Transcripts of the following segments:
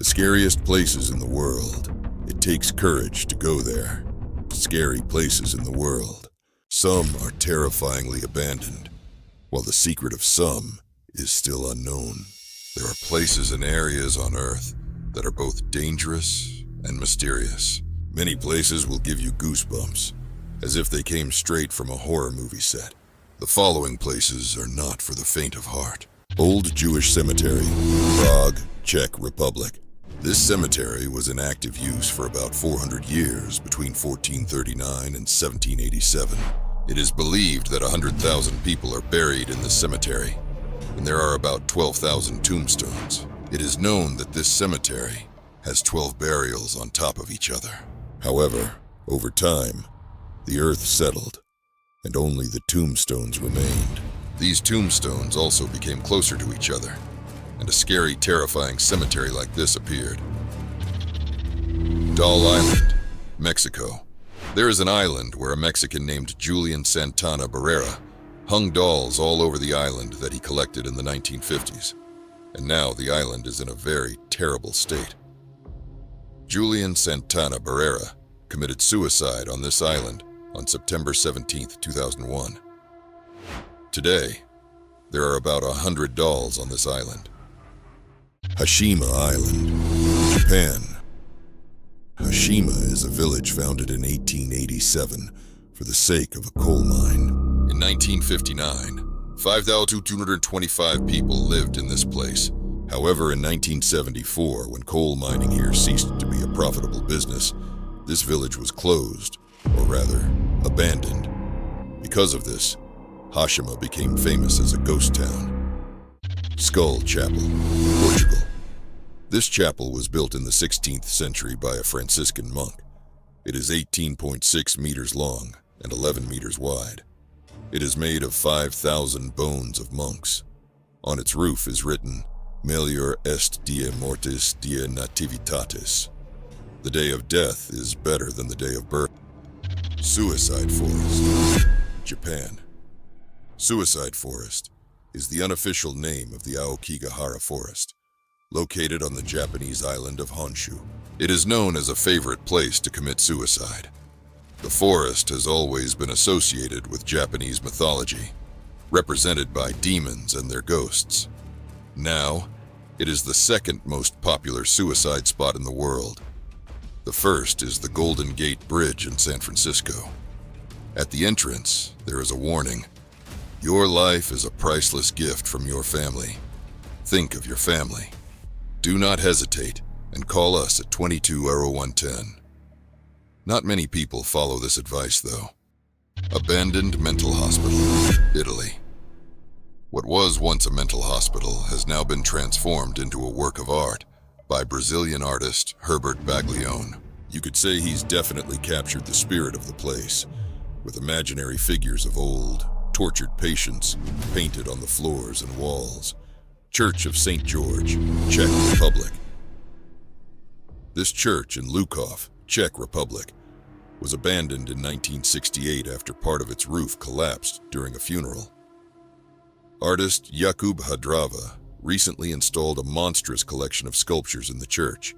scariest places in the world. It takes courage to go there. Scary places in the world. Some are terrifyingly abandoned, while the secret of some is still unknown. There are places and areas on Earth that are both dangerous and mysterious. Many places will give you goosebumps, as if they came straight from a horror movie set. The following places are not for the faint of heart. Old Jewish Cemetery, Prague, Czech Republic. This cemetery was in active use for about 400 years between 1439 and 1787. It is believed that 100,000 people are buried in this cemetery, and there are about 12,000 tombstones. It is known that this cemetery has 12 burials on top of each other. However, over time, the earth settled, and only the tombstones remained. These tombstones also became closer to each other, and a scary, terrifying cemetery like this appeared. Doll Island, Mexico. There is an island where a Mexican named Julian Santana Barrera hung dolls all over the island that he collected in the 1950s, and now the island is in a very terrible state. Julian Santana Barrera committed suicide on this island on September 17, 2001. Today, there are about 100 dolls on this island. Hashima Island, Japan. Hashima is a village founded in 1887 for the sake of a coal mine. In 1959, 5,225 people lived in this place. However, in 1974, when coal mining here ceased to be a profitable business, this village was closed, or rather, abandoned. Because of this, Hashima became famous as a ghost town. Skull Chapel, Portugal. This chapel was built in the 16th century by a Franciscan monk. It is 18.6 meters long and 11 meters wide. It is made of 5,000 bones of monks. On its roof is written, Melior est die mortis die nativitatis. The day of death is better than the day of birth. Suicide Forest, Japan. Suicide Forest is the unofficial name of the Aokigahara Forest, located on the Japanese island of Honshu. It is known as a favorite place to commit suicide. The forest has always been associated with Japanese mythology, represented by demons and their ghosts. Now, it is the second most popular suicide spot in the world. The first is the Golden Gate Bridge in San Francisco. At the entrance, there is a warning. Your life is a priceless gift from your family. Think of your family. Do not hesitate and call us at 220110. Not many people follow this advice, though. Abandoned Mental Hospital, Italy. What was once a mental hospital has now been transformed into a work of art by Brazilian artist Herbert Baglione. You could say he's definitely captured the spirit of the place, with imaginary figures of old, tortured patients painted on the floors and walls. Church of St. George, Czech Republic. This church in Lukov, Czech Republic, was abandoned in 1968 after part of its roof collapsed during a funeral. Artist Jakub Hadrava recently installed a monstrous collection of sculptures in the church,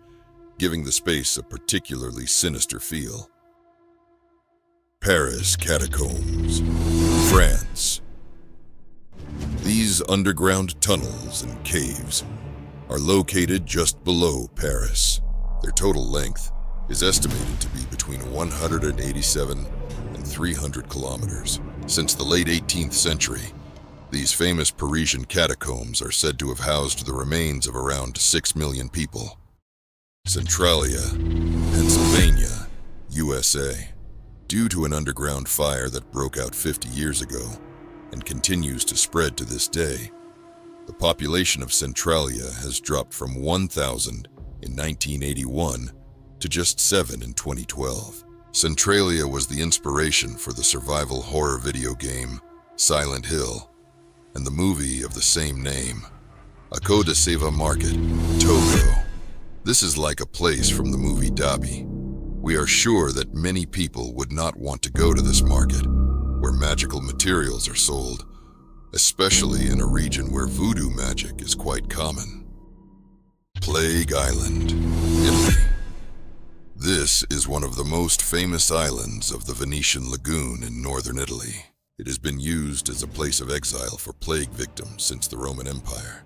giving the space a particularly sinister feel. Paris Catacombs, France. These underground tunnels and caves are located just below Paris. Their total length is estimated to be between 187 and 300 kilometers. Since the late 18th century, these famous Parisian catacombs are said to have housed the remains of around 6 million people. Centralia, Pennsylvania, USA. Due to an underground fire that broke out 50 years ago and continues to spread to this day, the population of Centralia has dropped from 1,000 in 1981 to just 7 in 2012. Centralia was the inspiration for the survival horror video game Silent Hill and the movie of the same name. Ako de Seva Market, Togo. This is like a place from the movie Dabi. We are sure that many people would not want to go to this market, where magical materials are sold, especially in a region where voodoo magic is quite common. Plague Island, Italy. This is one of the most famous islands of the Venetian lagoon in northern Italy. It has been used as a place of exile for plague victims since the Roman Empire,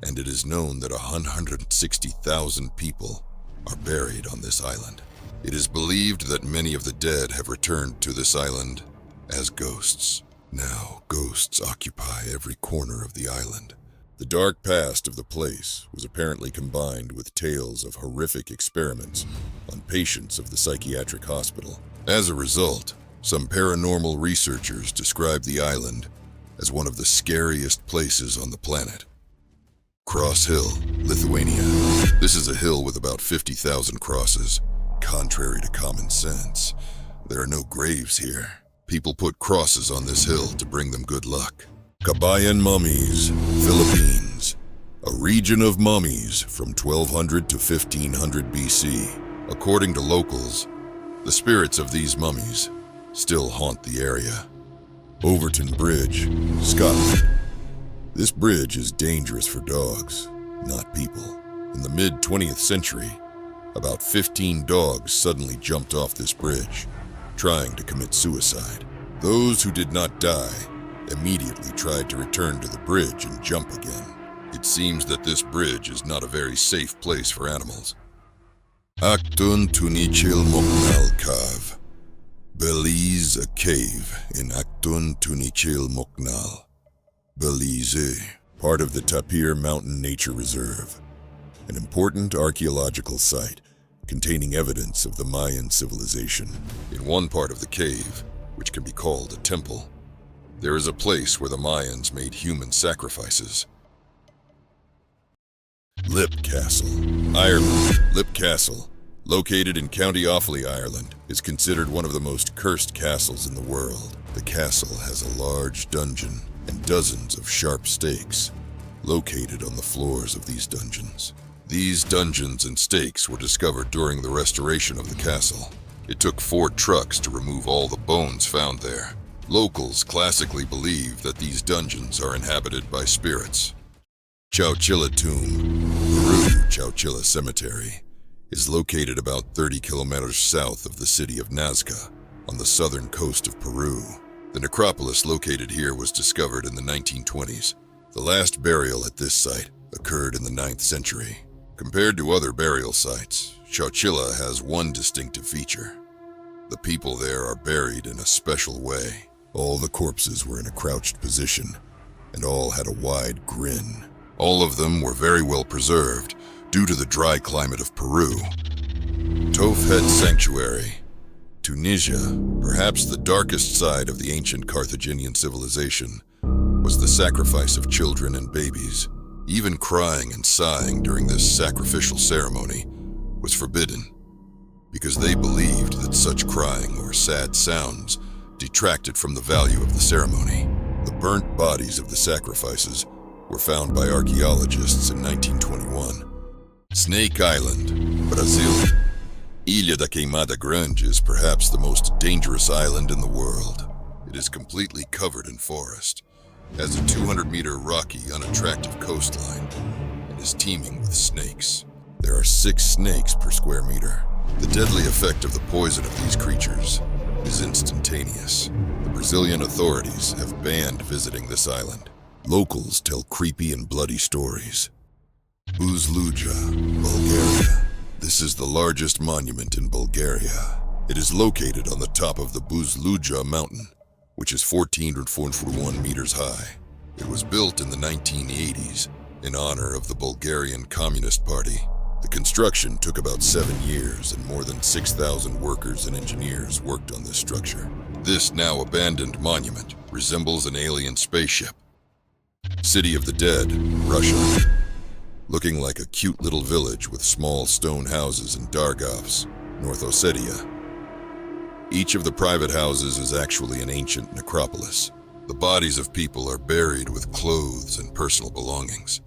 and it is known that 160,000 people are buried on this island. It is believed that many of the dead have returned to this island as ghosts. Now, ghosts occupy every corner of the island. The dark past of the place was apparently combined with tales of horrific experiments on patients of the psychiatric hospital. As a result, some paranormal researchers describe the island as one of the scariest places on the planet. Cross Hill, Lithuania. This is a hill with about 50,000 crosses. Contrary to common sense, there are no graves here. People put crosses on this hill to bring them good luck. Kabayan Mummies, Philippines. A region of mummies from 1200 to 1500 BC. According to locals, the spirits of these mummies still haunt the area. Overton Bridge, Scotland. This bridge is dangerous for dogs, not people. In the mid-20th century, about 15 dogs suddenly jumped off this bridge, trying to commit suicide. Those who did not die immediately tried to return to the bridge and jump again. It seems that this bridge is not a very safe place for animals. Acton Tunichil Moknal Cave. Belize, a cave in Acton Tunichil Moknal, Belize, part of the Tapir Mountain Nature Reserve, an important archaeological site containing evidence of the Mayan civilization. In one part of the cave, which can be called a temple, there is a place where the Mayans made human sacrifices. Lip Castle, Ireland. Lip Castle, located in County Offaly, Ireland, is considered one of the most cursed castles in the world. The castle has a large dungeon and dozens of sharp stakes located on the floors of these dungeons. These dungeons and stakes were discovered during the restoration of the castle. It took 4 trucks to remove all the bones found there. Locals classically believe that these dungeons are inhabited by spirits. Chowchilla Tomb, Peru. Chowchilla Cemetery is located about 30 kilometers south of the city of Nazca on the southern coast of Peru. The necropolis located here was discovered in the 1920s. The last burial at this site occurred in the 9th century. Compared to other burial sites, Chowchilla has one distinctive feature. The people there are buried in a special way. All the corpses were in a crouched position, and all had a wide grin. All of them were very well preserved due to the dry climate of Peru. Tophet Sanctuary, Tunisia, perhaps the darkest side of the ancient Carthaginian civilization, was the sacrifice of children and babies. Even crying and sighing during this sacrificial ceremony was forbidden, because they believed that such crying or sad sounds detracted from the value of the ceremony. The burnt bodies of the sacrifices were found by archaeologists in 1921. Snake Island, Brazil. Ilha da Queimada Grande is perhaps the most dangerous island in the world. It is completely covered in forest, has a 200-meter rocky, unattractive coastline, and is teeming with snakes. There are 6 snakes per square meter. The deadly effect of the poison of these creatures is instantaneous. The Brazilian authorities have banned visiting this island. Locals tell creepy and bloody stories. Buzluja, Bulgaria. This is the largest monument in Bulgaria. It is located on the top of the Buzluja mountain, which is 1441 meters high. It was built in the 1980s in honor of the Bulgarian Communist Party. The construction took about 7 years, and more than 6,000 workers and engineers worked on this structure. This now abandoned monument resembles an alien spaceship. City of the Dead, Russia. Looking like a cute little village with small stone houses in Dargovs, North Ossetia. Each of the private houses is actually an ancient necropolis. The bodies of people are buried with clothes and personal belongings.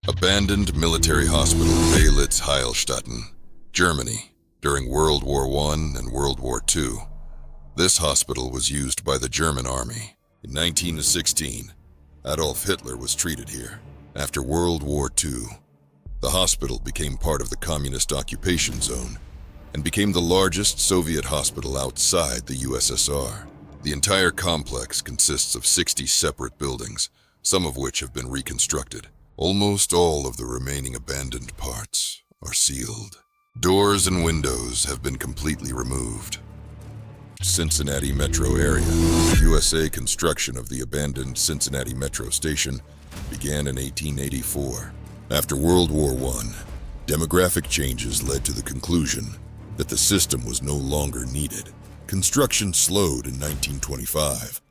Abandoned military hospital Baylitz Heilstatten, Germany, during World War I and World War II. This hospital was used by the German army. In 1916, Adolf Hitler was treated here. After World War II, The hospital became part of the communist occupation zone and became the largest Soviet hospital outside the USSR. The entire complex consists of 60 separate buildings, some of which have been reconstructed. Almost all of the remaining abandoned parts are sealed. Doors and windows have been completely removed. Cincinnati metro area. USA construction of the abandoned Cincinnati metro station began in 1884. After World War I, demographic changes led to the conclusion that the system was no longer needed. Construction slowed in 1925,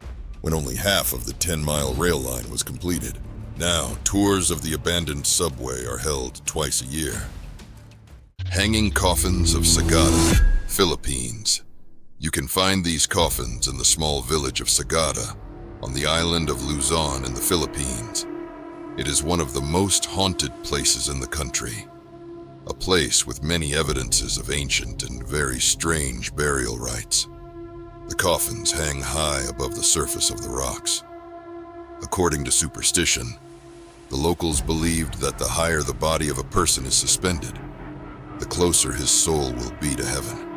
when only half of the 10-mile rail line was completed. Now, tours of the abandoned subway are held twice a year. Hanging coffins of Sagada, Philippines. You can find these coffins in the small village of Sagada, on the island of Luzon in the Philippines. It is one of the most haunted places in the country. A place with many evidences of ancient and very strange burial rites. The coffins hang high above the surface of the rocks. According to superstition, the locals believed that the higher the body of a person is suspended, the closer his soul will be to heaven.